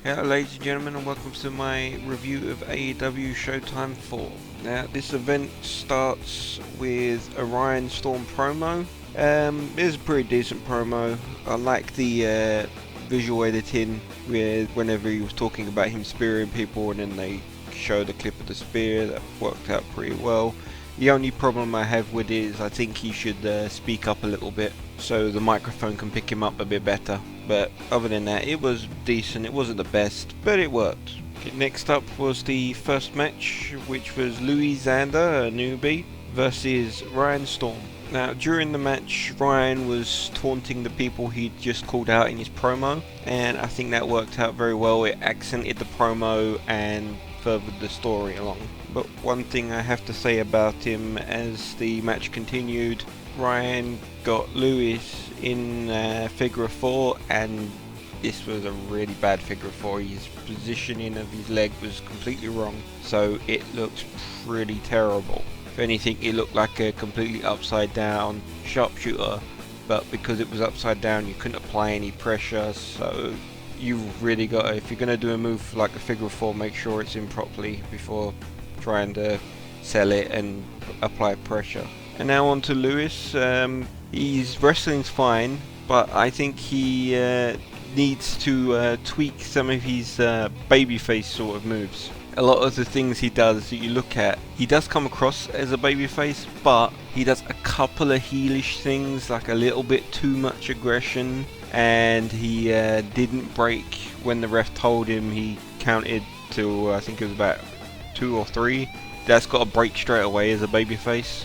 Hello ladies and gentlemen, and welcome to my review of AEW ShowTime 4. Now this event starts with a Ryan Storm promo. It's a pretty decent promo. I like the visual editing with whenever he was talking about him spearing people and then they showed a clip of the spear. That worked out pretty well. The only problem I have with it is I think he should speak up a little bit so the microphone can pick him up a bit better. But other than that, it was decent. It wasn't the best, but it worked. Okay, next up was the first match, which was Louis Xander, a newbie, versus Ryan Storm. Now, during the match, Ryan was taunting the people he'd just called out in his promo, and I think that worked out very well. It accented the promo and furthered the story along. But one thing I have to say about him as the match continued, Ryan got Lewis in figure of 4, and this was a really bad figure of 4. His positioning of his leg was completely wrong, so it looked pretty terrible. If anything, it looked like a completely upside down sharpshooter, but because it was upside down you couldn't apply any pressure, so you've really got to, if you're going to do a move like a figure of 4, make sure it's in properly before trying to sell it and apply pressure. And now on to Lewis. His wrestling's fine, but I think he needs to tweak some of his babyface sort of moves. A lot of the things he does that you look at, he does come across as a babyface, but he does a couple of heelish things, like a little bit too much aggression, and he didn't break when the ref told him he counted to, I think it was about 2 or 3. That's got to break straight away as a babyface.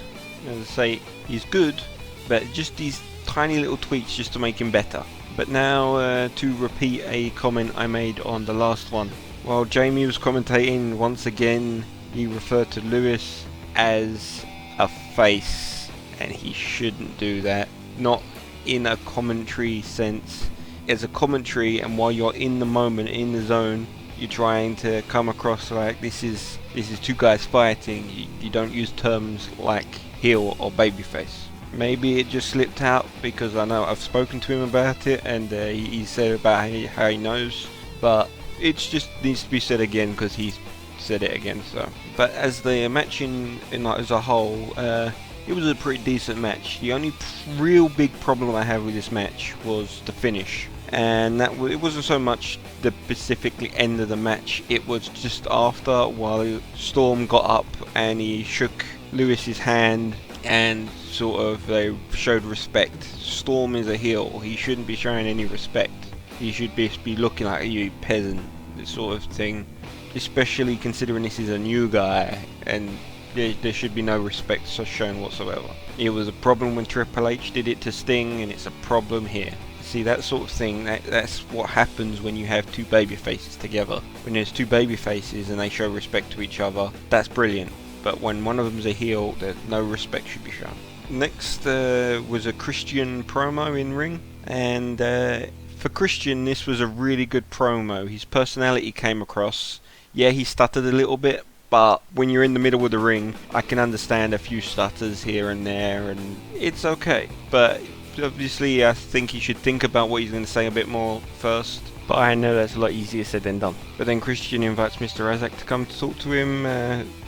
As I say, he's good, but just these tiny little tweaks just to make him better. But now to repeat a comment I made on the last one. While Jamie was commentating, once again he referred to Lewis as a face, and he shouldn't do that. Not in a commentary sense. As a commentary, and while you're in the moment, in the zone, you're trying to come across like this is two guys fighting. You don't use terms like heel or babyface. Maybe it just slipped out because I know I've spoken to him about it, and he said about how he knows, but it just needs to be said again because he said it again. So, but as the match in as a whole, it was a pretty decent match. The only real big problem I have with this match was the finish, and that it wasn't so much the specific end of the match. It was just after, while Storm got up and he shook Lewis's hand and sort of they showed respect. Storm is a heel. He shouldn't be showing any respect. He should be looking like you peasant, this sort of thing. Especially considering this is a new guy and there should be no respect shown whatsoever. It was a problem when Triple H did it to Sting, and it's a problem here. See, that sort of thing, that's what happens when you have two baby faces together. When there's two baby faces and they show respect to each other, that's brilliant. But when one of them's a heel, no respect should be shown. Next was a Christian promo in ring, and for Christian this was a really good promo. His personality came across. Yeah, he stuttered a little bit, but when you're in the middle of the ring, I can understand a few stutters here and there, and it's okay. But obviously I think he should think about what he's going to say a bit more first. But I know that's a lot easier said than done. But then Christian invites Mr. Isaac to come to talk to him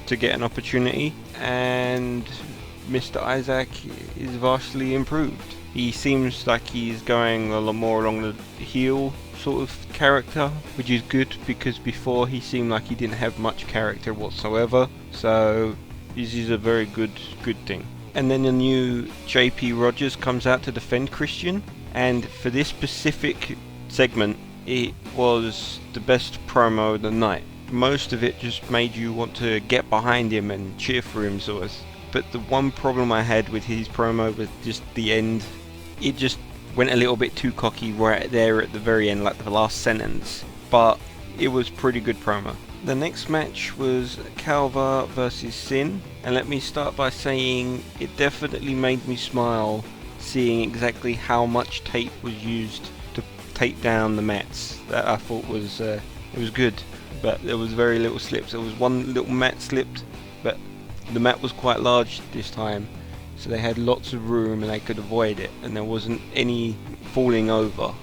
to get an opportunity, and Mr. Isaac is vastly improved. He seems like he's going a lot more along the heel sort of character, which is good because before he seemed like he didn't have much character whatsoever. So this is a very good thing. And then the new JP Rogers comes out to defend Christian, and for this specific segment it was the best promo of the night. Most of it just made you want to get behind him and cheer for him sort of. But the one problem I had with his promo was just the end. It just went a little bit too cocky right there at the very end, like the last sentence. But it was pretty good promo. The next match was Calva versus Sin, and let me start by saying it definitely made me smile seeing exactly how much tape was used to tape down the mats. That I thought was it was good, but there was very little slips. There was one little mat slipped, but the mat was quite large this time, so they had lots of room and they could avoid it, and there wasn't any falling over.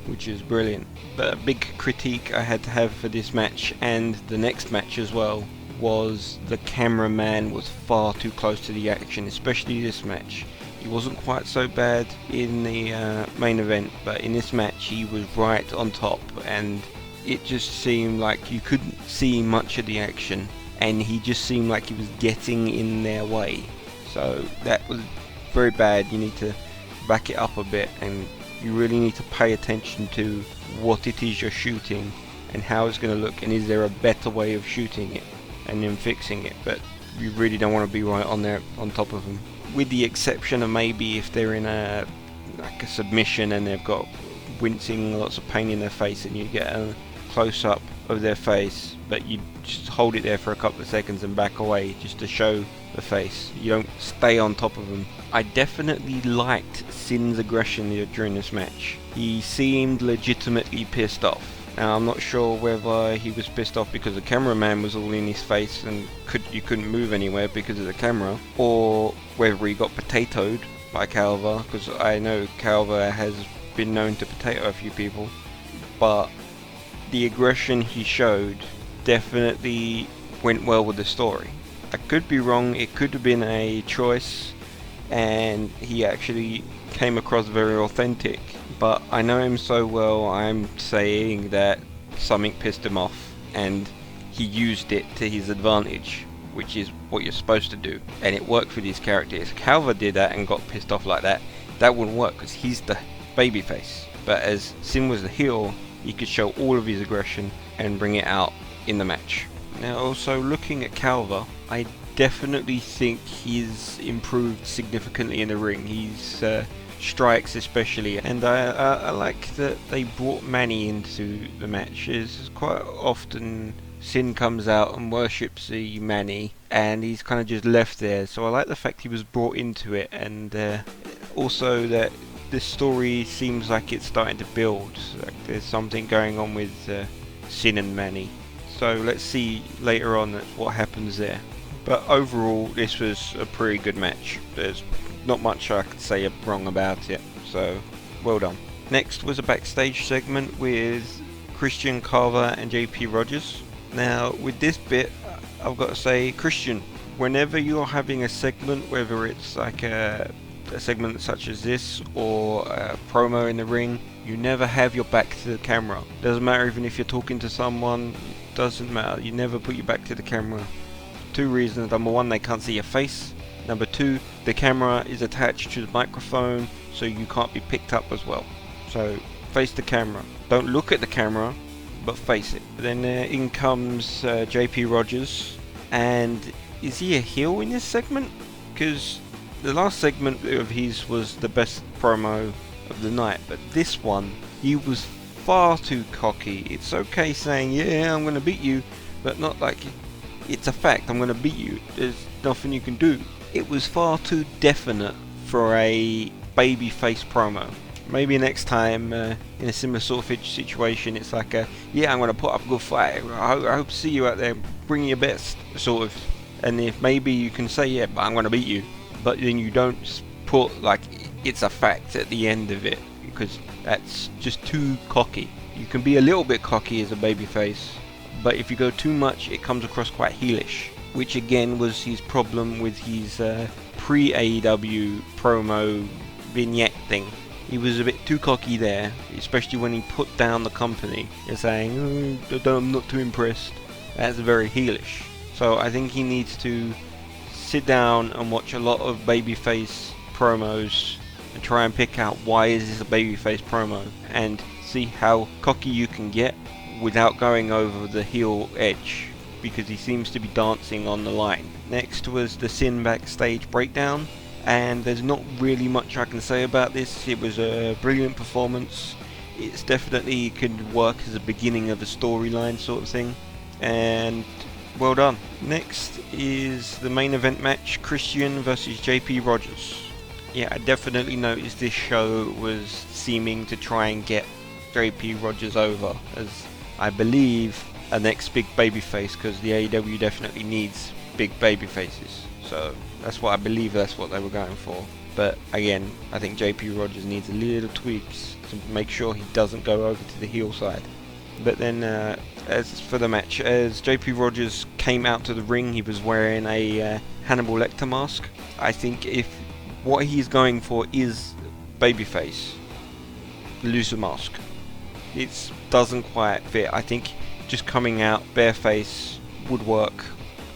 which is brilliant. But a big critique I had to have for this match, and the next match as well, was the cameraman was far too close to the action, especially this match. He wasn't quite so bad in the main event, but in this match he was right on top, and it just seemed like you couldn't see much of the action, and he just seemed like he was getting in their way. So that was very bad. You need to back it up a bit, and you really need to pay attention to what it is you're shooting and how it's going to look, and is there a better way of shooting it and then fixing it. But you really don't want to be right on there on top of them, with the exception of maybe if they're in a submission and they've got wincing, lots of pain in their face, and you get a close up of their face, but you just hold it there for a couple of seconds and back away just to show the face. You don't stay on top of them. I definitely liked Sin's aggression during this match. He seemed legitimately pissed off. Now I'm not sure whether he was pissed off because the cameraman was all in his face and you couldn't move anywhere because of the camera, or whether he got potatoed by Calva, because I know Calva has been known to potato a few people. But the aggression he showed definitely went well with the story. I could be wrong, it could have been a choice and he actually came across very authentic, but I know him so well, I'm saying that something pissed him off and he used it to his advantage, which is what you're supposed to do, and it worked for these characters. If Calva did that and got pissed off like that, that wouldn't work because he's the babyface, but as Sin was the heel, he could show all of his aggression and bring it out in the match. Now also looking at Calva, I definitely think he's improved significantly in the ring. He's strikes especially, and I like that they brought Manny into the match. It's quite often Sin comes out and worships the Manny and he's kind of just left there, so I like the fact he was brought into it, and also that this story seems like it's starting to build, like there's something going on with Sin and Manny. So let's see later on what happens there. But overall, this was a pretty good match. There's not much I could say wrong about it, so well done. Next was a backstage segment with Christian, Carver and JP Rogers. Now with this bit, I've got to say, Christian, whenever you're having a segment, whether it's like a segment such as this or a promo in the ring, you never have your back to the camera. Doesn't matter even if you're talking to someone, doesn't matter, you never put your back to the camera. Two reasons: number one, they can't see your face; number two, the camera is attached to the microphone so you can't be picked up as well. So face the camera, don't look at the camera but face it. Then in comes JP Rogers, and is he a heel in this segment? Because the last segment of his was the best promo of the night, but this one, he was far too cocky. It's okay saying, yeah, I'm going to beat you, but not like it's a fact, I'm going to beat you, there's nothing you can do. It was far too definite for a babyface promo. Maybe next time in a similar sort of situation, it's like yeah, I'm going to put up a good fight, I hope to see you out there, bring your best, sort of. And if maybe you can say, yeah, but I'm going to beat you, but then you don't put like it's a fact at the end of it, because that's just too cocky. You can be a little bit cocky as a babyface, but if you go too much, it comes across quite heelish, which again was his problem with his pre-AEW promo vignette thing. He was a bit too cocky there, especially when he put down the company and saying, I'm not too impressed. That's very heelish. So I think he needs to sit down and watch a lot of babyface promos and try and pick out why is this a babyface promo, and see how cocky you can get without going over the heel edge, because he seems to be dancing on the line. Next was the Sin backstage breakdown, and there's not really much I can say about this. It was a brilliant performance. It's definitely could work as a beginning of a storyline sort of thing, and well done. Next is the main event match, Christian versus JP Rogers. Yeah, I definitely noticed this show was seeming to try and get JP Rogers over as, I believe, a next big babyface, because the AEW definitely needs big babyfaces. So that's what I believe, that's what they were going for. But again, I think JP Rogers needs a little tweaks to to make sure he doesn't go over to the heel side. But then, as for the match, as JP Rogers came out to the ring, he was wearing a Hannibal Lecter mask. I think if what he's going for is babyface, lose the mask. It doesn't quite fit. I think just coming out bareface would work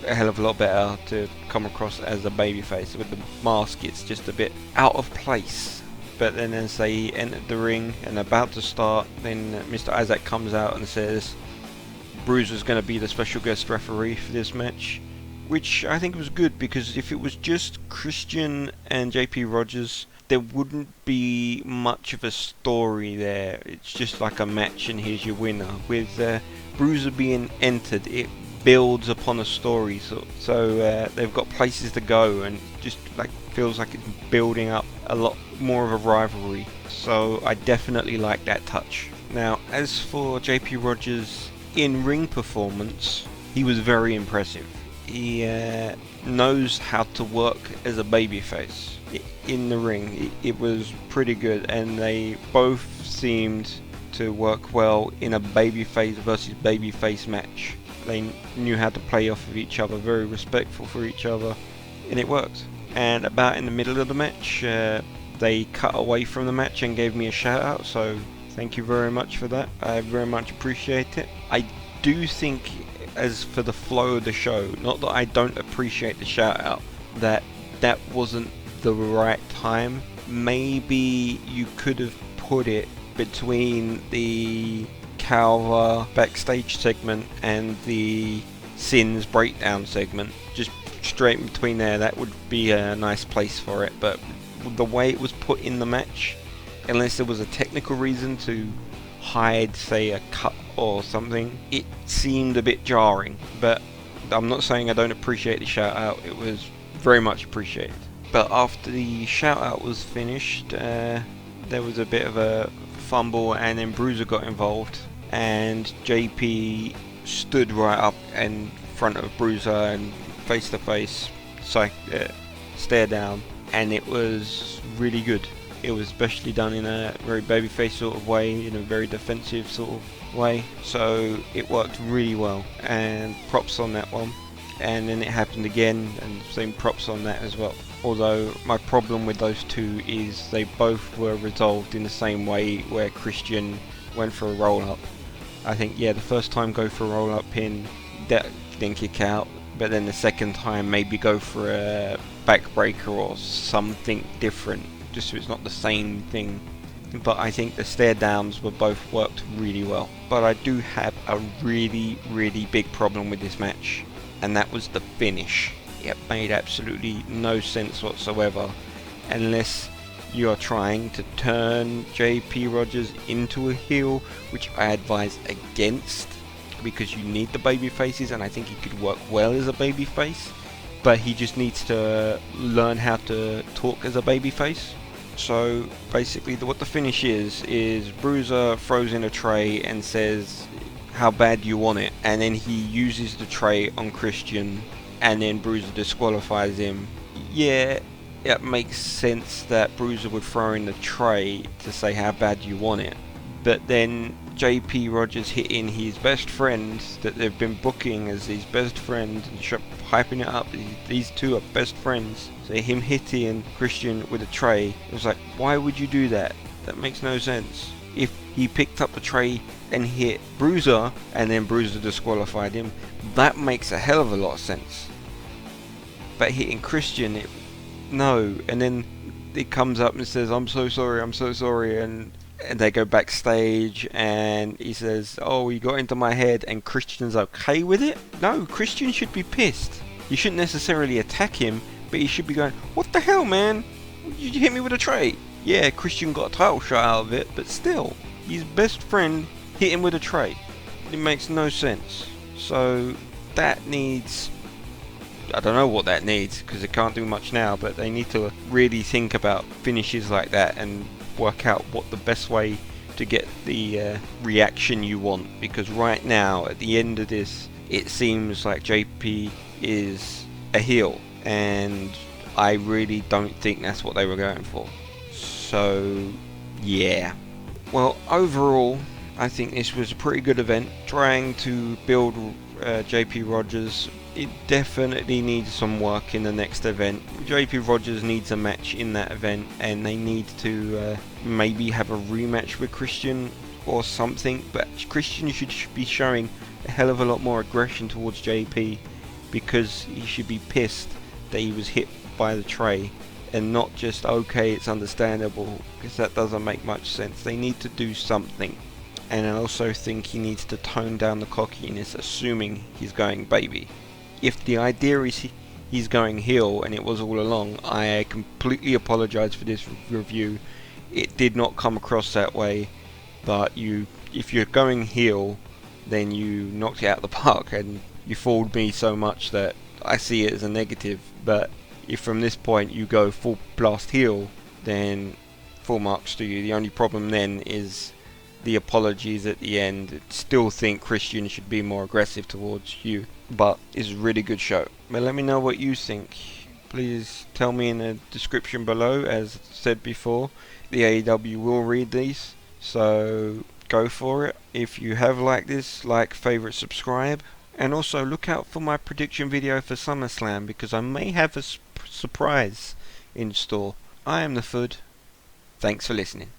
a hell of a lot better to come across as a babyface. With the mask, it's just a bit out of place. But then as they entered the ring and about to start, then Mr. Isaac comes out and says Bruiser's going to be the special guest referee for this match, which I think was good, because if it was just Christian and JP Rogers, there wouldn't be much of a story there. It's just like a match and here's your winner. With Bruiser being entered, it builds upon a story, so they've got places to go, and just like feels like it's building up a lot more of a rivalry. So I definitely like that touch. Now, as for JP Rogers' in-ring performance, he was very impressive. He knows how to work as a babyface in the ring. It was pretty good, and they both seemed to work well in a babyface versus babyface match. They knew how to play off of each other, very respectful for each other, and it worked. And about in the middle of the match, they cut away from the match and gave me a shout out, so thank you very much for that. I very much appreciate it. I do think, as for the flow of the show, not that I don't appreciate the shout out, that wasn't the right time. Maybe you could have put it between the Calva backstage segment and the Sins breakdown segment, just straight in between there. That would be a nice place for it, but the way it was put in the match, unless there was a technical reason to hide, say, a cut or something, it seemed a bit jarring. But I'm not saying I don't appreciate the shout out, it was very much appreciated. But after the shout out was finished, there was a bit of a fumble, and then Bruiser got involved, and JP stood right up in front of Bruiser and face to face, stare down, and it was really good. It was especially done in a very babyface sort of way, in a very defensive sort of way, so it worked really well, and props on that one. And then it happened again, and same props on that as well. Although my problem with those two is they both were resolved in the same way, where Christian went for a roll up. I think, the first time go for a roll up pin, that then kick out, but then the second time maybe go for a backbreaker or something different, just so it's not the same thing. But I think the stare downs were both worked really well. But I do have a really, really big problem with this match, and that was the finish. It made absolutely no sense whatsoever, unless you are trying to turn JP Rogers into a heel, which I advise against, because you need the baby faces, and I think he could work well as a baby face, but he just needs to learn how to talk as a baby face. So basically what the finish is Bruiser throws in a tray and says, how bad do you want it? And then he uses the tray on Christian, and then Bruiser disqualifies him. Yeah, it makes sense that Bruiser would throw in the tray to say how bad do you want it. But then JP Rogers hitting his best friend that they've been booking as his best friend and hyping it up. These two are best friends. So him hitting Christian with a tray, it was like, why would you do that? That makes no sense. If he picked up the tray and hit Bruiser and then Bruiser disqualified him, that makes a hell of a lot of sense. But hitting Christian, no. And then it comes up and says, I'm so sorry, and they go backstage and he says, oh, you got into my head, and Christian's okay with it? No, Christian should be pissed. You shouldn't necessarily attack him, but he should be going, what the hell, man? You hit me with a tray. Yeah, Christian got a title shot out of it, but still, his best friend hit him with a tray. It makes no sense. So that needs, I don't know what that needs, because it can't do much now, but they need to really think about finishes like that and work out what the best way to get the reaction you want. Because right now, at the end of this, it seems like JP is a heel, and I really don't think that's what they were going for. So yeah, Well, overall, I think this was a pretty good event. Trying to build JP Rogers, it definitely needs some work in the next event. JP Rogers needs a match in that event, and they need to maybe have a rematch with Christian or something. But Christian should be showing a hell of a lot more aggression towards JP, because he should be pissed that he was hit by the tray, and not just, okay, it's understandable, because that doesn't make much sense. They need to do something. And I also think he needs to tone down the cockiness, assuming he's going baby. If the idea is he's going heel, and it was all along, I completely apologise for this review. It did not come across that way, but if you're going heel, then you knocked it out of the park, and you fooled me so much that I see it as a negative. But if from this point you go full blast heel, then full marks to you. The only problem then is the apologies at the end. Still think Christian should be more aggressive towards you, but it's a really good show. But let me know what you think. Please tell me in the description below. As said before, the AEW will read these, so go for it. If you have liked this, like, favourite, subscribe, and also look out for my prediction video for SummerSlam, because I may have a surprise in store. I am the Food. Thanks for listening.